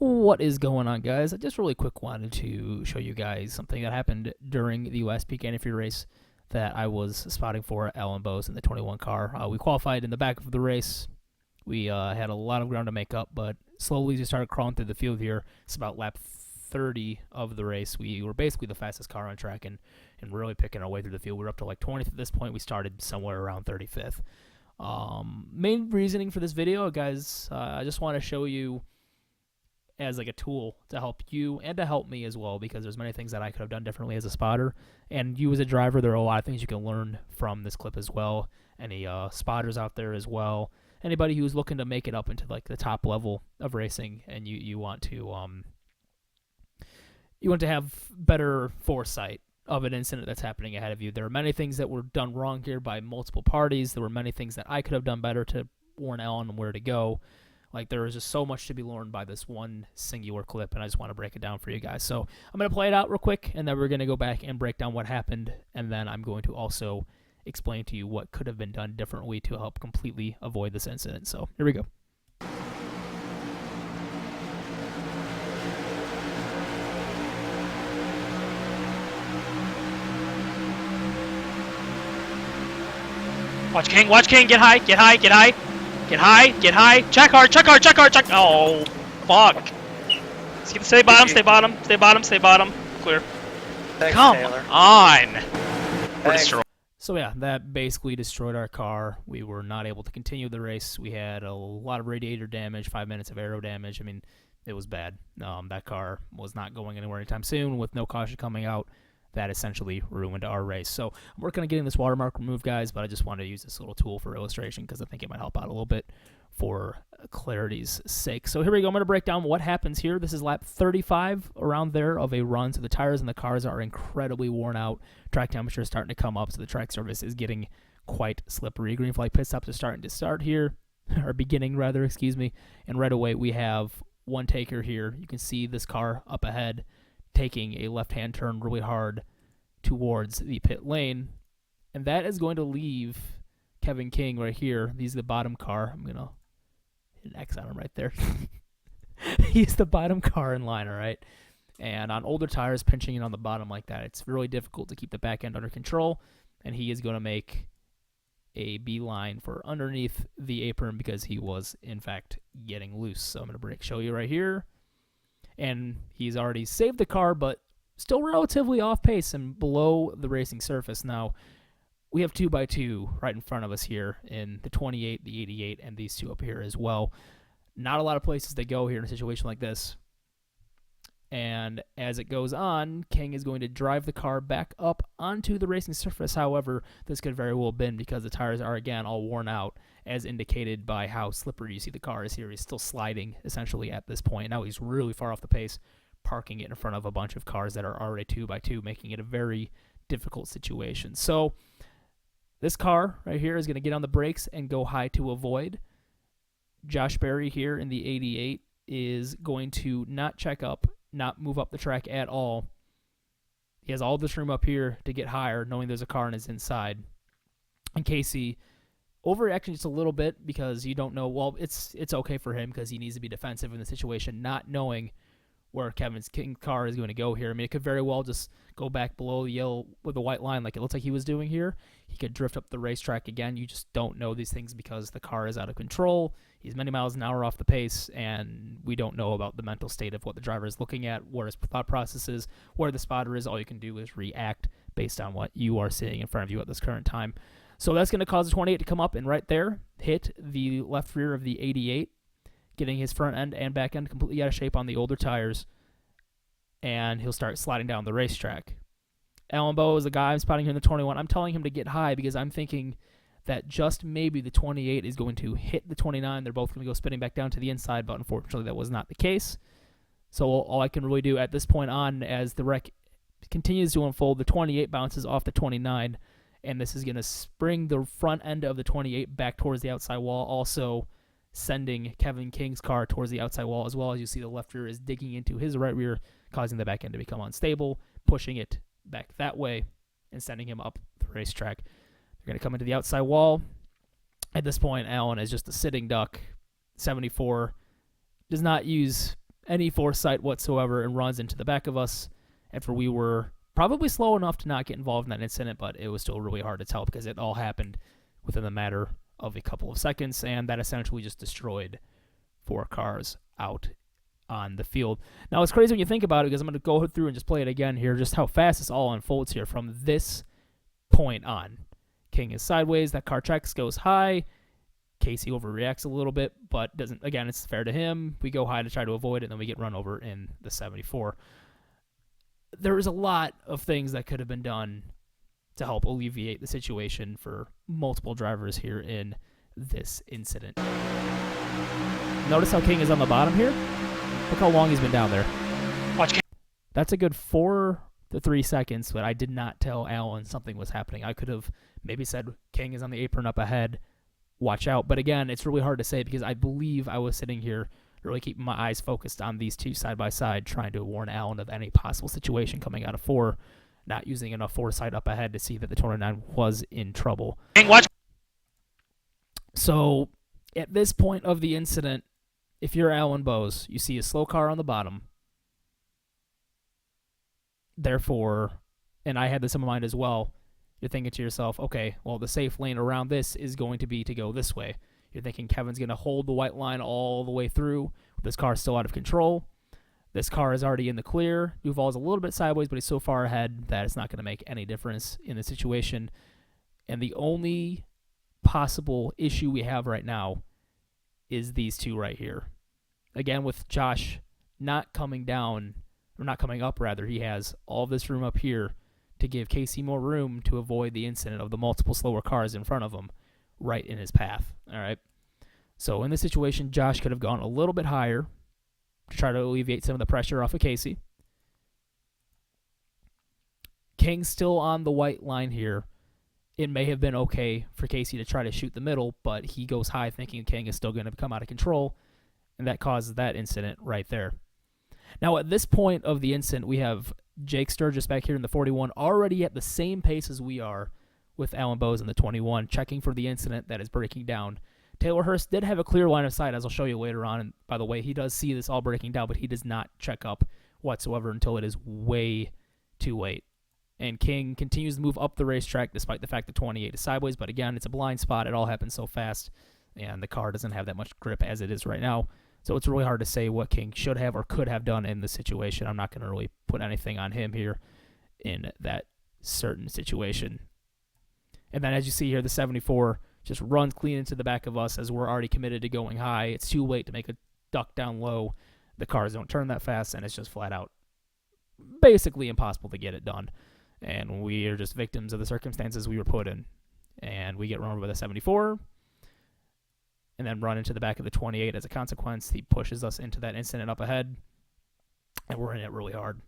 What is going on, guys? I just really quick wanted to show you guys something that happened during the U.S. Peak Antifreeze race that I was spotting for at Alan Bowes in the 21 car. We qualified in the back of the race. We had a lot of ground to make up, but slowly as we started crawling through the field here, it's about lap 30 of the race. We were basically the fastest car on track and really picking our way through the field. We were up to like 20th at this point. We started somewhere around 35th. Main reasoning for this video, guys, I just want to show you as like a tool to help you and to help me as well, because there's many things that I could have done differently as a spotter, and you as a driver, there are a lot of things you can learn from this clip as well. Any spotters out there as well, anybody who's looking to make it up into like the top level of racing, and you want to have better foresight of an incident that's happening ahead of you. There are many things that were done wrong here by multiple parties. There were many things that I could have done better to warn Alan where to go. Like, there is just so much to be learned by this one singular clip, and I just want to break it down for you guys. So I'm going to play it out real quick, and then we're going to go back and break down what happened, and then I'm going to also explain to you what could have been done differently to help completely avoid this incident. So here we go. Watch King, get high. Get high. Check hard. Oh, fuck. Stay bottom. Clear. Thanks, Come Taylor. on. We're Thanks. destroyed. So yeah, that basically destroyed our car. We were not able to continue the race. We had a lot of radiator damage, 5 minutes of aero damage. I mean, it was bad. That car was not going anywhere anytime soon with no caution coming out. That essentially ruined our race. So I'm working on getting this watermark removed, guys, but I just wanted to use this little tool for illustration because I think it might help out a little bit for clarity's sake. So here we go. I'm going to break down what happens here. This is lap 35, around there, of a run. So the tires and the cars are incredibly worn out. Track temperature is starting to come up, so the track surface is getting quite slippery. Green flag pit stops are starting to start here, or beginning rather, excuse me. And right away we have one taker here. You can see this car up ahead taking a left-hand turn really hard towards the pit lane, and that is going to leave Kevin King right here. He's the bottom car. I'm going to hit an X on him right there. He's the bottom car in line, all right? And on older tires, pinching in on the bottom like that, it's really difficult to keep the back end under control, and he is going to make a beeline for underneath the apron because he was, in fact, getting loose. So I'm going to show you right here. And he's already saved the car, but still relatively off pace and below the racing surface. Now, we have 2x2 right in front of us here in the 28, the 88, and these two up here as well. Not a lot of places to go here in a situation like this. And as it goes on, King is going to drive the car back up onto the racing surface. However, this could very well have been because the tires are, again, all worn out, as indicated by how slippery you see the car is here. He's still sliding, essentially, at this point. Now he's really far off the pace, parking it in front of a bunch of cars that are already 2x2, making it a very difficult situation. So this car right here is going to get on the brakes and go high to avoid. Josh Berry here in the 88 is going to not check up, not move up the track at all. He has all this room up here to get higher, knowing there's a car on his inside. And Casey overreacting just a little bit because you don't know. Well, it's okay for him because he needs to be defensive in the situation, not knowing where Kevin's King car is going to go here. I mean, it could very well just go back below the yellow with a white line like it looks like he was doing here. He could drift up the racetrack again. You just don't know these things because the car is out of control. He's many miles an hour off the pace, and we don't know about the mental state of what the driver is looking at, where his thought process is, where the spotter is. All you can do is react based on what you are seeing in front of you at this current time. So that's going to cause the 28 to come up and right there hit the left rear of the 88, getting his front end and back end completely out of shape on the older tires, and he'll start sliding down the racetrack. Alan Bowe is the guy I'm spotting here in the 21. I'm telling him to get high because I'm thinking that just maybe the 28 is going to hit the 29. They're both going to go spinning back down to the inside, but unfortunately that was not the case. So all I can really do at this point on, as the wreck continues to unfold, the 28 bounces off the 29, and this is going to spring the front end of the 28 back towards the outside wall, also sending Kevin King's car towards the outside wall, as well as you see the left rear is digging into his right rear, causing the back end to become unstable, pushing it back that way and sending him up the racetrack. They're going to come into the outside wall. At this point, Alan is just a sitting duck. 74 does not use any foresight whatsoever and runs into the back of us after we were probably slow enough to not get involved in that incident, but it was still really hard to tell because it all happened within the matter of a couple of seconds, and that essentially just destroyed 4 cars out on the field. Now, it's crazy when you think about it, because I'm going to go through and just play it again here, just how fast this all unfolds here from this point on. King is sideways, that car checks, goes high. Casey overreacts a little bit, but doesn't. Again, it's fair to him. We go high to try to avoid it, and then we get run over in the 74. There is a lot of things that could have been done to help alleviate the situation for multiple drivers here in this incident. Notice how King is on the bottom here? Look how long he's been down there. Watch King. That's a good 4 to 3 seconds, but I did not tell Alan something was happening. I could have maybe said, King is on the apron up ahead, watch out. But again, it's really hard to say because I believe I was sitting here really keeping my eyes focused on these two side by side, trying to warn Alan of any possible situation coming out of 4, not using enough foresight up ahead to see that the 29 was in trouble. King, watch. So at this point of the incident, if you're Alan Bose, you see a slow car on the bottom. Therefore, and I had this in my mind as well, you're thinking to yourself, okay, well, the safe lane around this is going to be to go this way. You're thinking Kevin's going to hold the white line all the way through. This car's still out of control. This car is already in the clear. Duval's a little bit sideways, but he's so far ahead that it's not going to make any difference in the situation. And the only possible issue we have right now is these two right here. Again, with Josh not coming down, or not coming up rather, he has all this room up here to give Casey more room to avoid the incident of the multiple slower cars in front of him right in his path. All right. So in this situation, Josh could have gone a little bit higher to try to alleviate some of the pressure off of Casey. King's still on the white line here. It may have been okay for Casey to try to shoot the middle, but he goes high thinking King is still going to come out of control, and that causes that incident right there. Now, at this point of the incident, we have Jake Sturgis back here in the 41 already at the same pace as we are with Alan Bose in the 21, checking for the incident that is breaking down. Taylor Hurst did have a clear line of sight, as I'll show you later on. And by the way, he does see this all breaking down, but he does not check up whatsoever until it is way too late. And King continues to move up the racetrack despite the fact that 28 is sideways. But again, it's a blind spot. It all happens so fast, and the car doesn't have that much grip as it is right now. So it's really hard to say what King should have or could have done in the situation. I'm not going to really put anything on him here in that certain situation. And then as you see here, the 74 just runs clean into the back of us as we're already committed to going high. It's too late to make a duck down low. The cars don't turn that fast, and it's just flat out basically impossible to get it done. And we are just victims of the circumstances we were put in. And we get run over by the 74 and then run into the back of the 28 as a consequence. He pushes us into that incident up ahead, and we're in it really hard.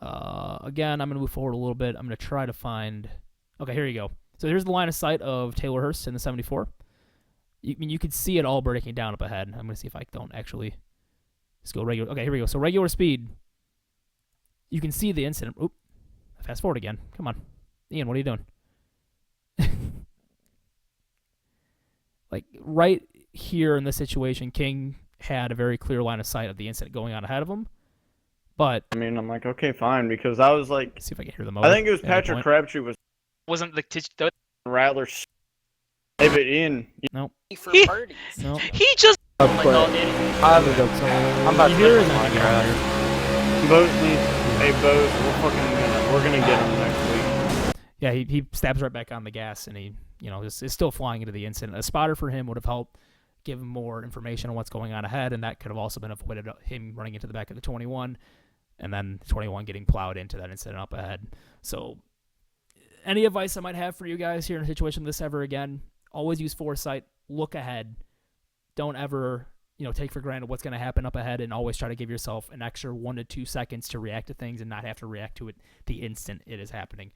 Again, I'm going to move forward a little bit. I'm going to try to find... Okay, here you go. So here's the line of sight of Taylor Hurst in the 74. You could see it all breaking down up ahead. I'm going to see if I don't actually just go regular. Okay, here we go. So regular speed. You can see the incident. Oop. Fast forward again. Come on. Ian, what are you doing? Like, right here in this situation, King had a very clear line of sight of the incident going on ahead of him. But... I mean, I'm like, okay, fine, because I was like... See if I can hear the motor. I think it was Patrick Crabtree was... Wasn't the... Rattler save it in. Nope. For parties. Nope. He just... Like, oh, did he? I'm about to Here put is my anything car. out here. Bose needs... Hey, Bose, we're gonna get him next week. Yeah, he stabs right back on the gas, and he, is still flying into the incident. A spotter for him would have helped give him more information on what's going on ahead, and that could have also been avoided him running into the back of the 21, and then the 21 getting plowed into that incident up ahead. So, any advice I might have for you guys here in a situation like this ever again, always use foresight, look ahead. Don't ever, take for granted what's going to happen up ahead, and always try to give yourself an extra 1 to 2 seconds to react to things and not have to react to it the instant it is happening.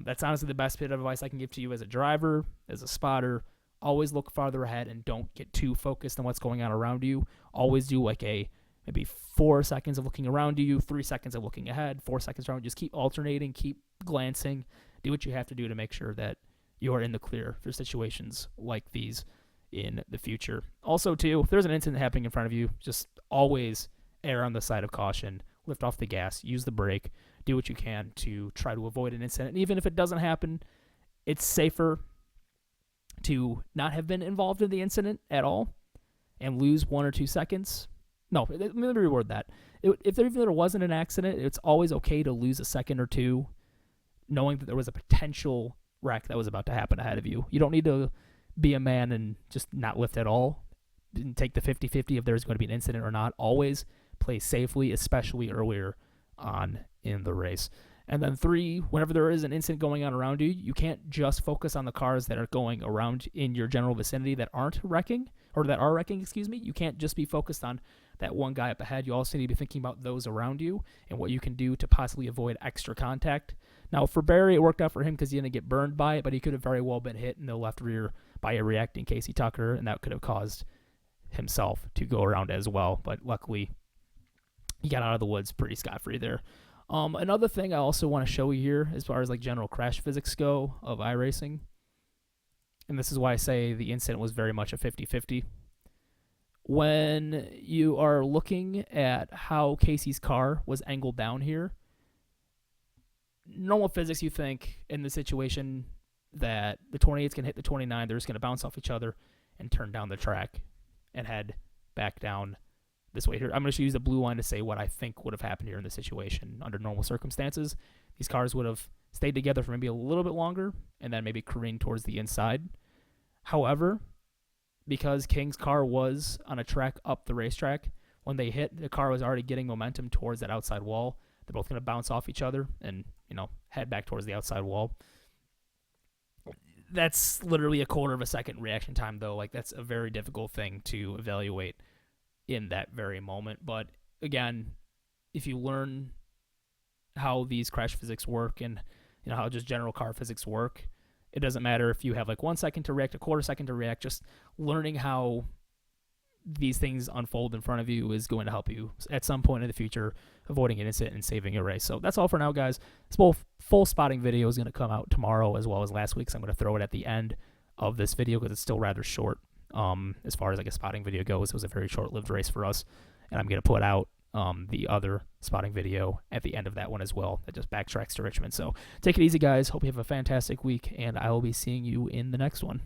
That's honestly the best bit of advice I can give to you as a driver, as a spotter. Always look farther ahead and don't get too focused on what's going on around you. Always do like maybe 4 seconds of looking around you, 3 seconds of looking ahead, 4 seconds around. Just keep alternating, keep glancing. Do what you have to do to make sure that you are in the clear for situations like these. in the future. Also, too, if there's an incident happening in front of you, just always err on the side of caution. Lift off the gas, use the brake, do what you can to try to avoid an incident. And even if it doesn't happen, it's safer to not have been involved in the incident at all and lose 1 or 2 seconds. No, let me reword that. If there wasn't an accident, it's always okay to lose a second or two, knowing that there was a potential wreck that was about to happen ahead of you. You don't need to be a man and just not lift at all and take the 50-50 if there's going to be an incident or not. Always play safely, especially earlier on in the race. And then 3, whenever there is an incident going on around you, you can't just focus on the cars that are going around in your general vicinity that aren't wrecking, or that are wrecking, excuse me. You can't just be focused on that one guy up ahead. You also need to be thinking about those around you and what you can do to possibly avoid extra contact. Now, for Barry, it worked out for him because he didn't get burned by it, but he could have very well been hit in the left rear by a reacting Casey Tucker, and that could have caused himself to go around as well. But luckily, he got out of the woods pretty scot-free there. Another thing I also want to show you here, as far as like general crash physics go of iRacing, and this is why I say the incident was very much a 50-50. When you are looking at how Casey's car was angled down here, normal physics, you think in the situation that the 28's can hit the 29, they're just going to bounce off each other and turn down the track and head back down this way here. I'm going to use the blue line to say what I think would have happened here in this situation under normal circumstances. These cars would have stayed together for maybe a little bit longer and then maybe careened towards the inside. However, because King's car was on a track up the racetrack, when they hit, the car was already getting momentum towards that outside wall. They're both going to bounce off each other and, head back towards the outside wall. That's literally a quarter of a second reaction time, though. Like, that's a very difficult thing to evaluate in that very moment. But again, if you learn how these crash physics work and how just general car physics work, it doesn't matter if you have like 1 second to react, a quarter second to react. Just learning how these things unfold in front of you is going to help you at some point in the future avoiding an incident and saving a race. So that's all for now, guys. This full spotting video is going to come out tomorrow as well as last week, so I'm going to throw it at the end of this video because it's still rather short. As far as like a spotting video goes, it was a very short-lived race for us, and I'm going to put out the other spotting video at the end of that one as well that just backtracks to Richmond. So take it easy, guys. Hope you have a fantastic week, and I will be seeing you in the next one.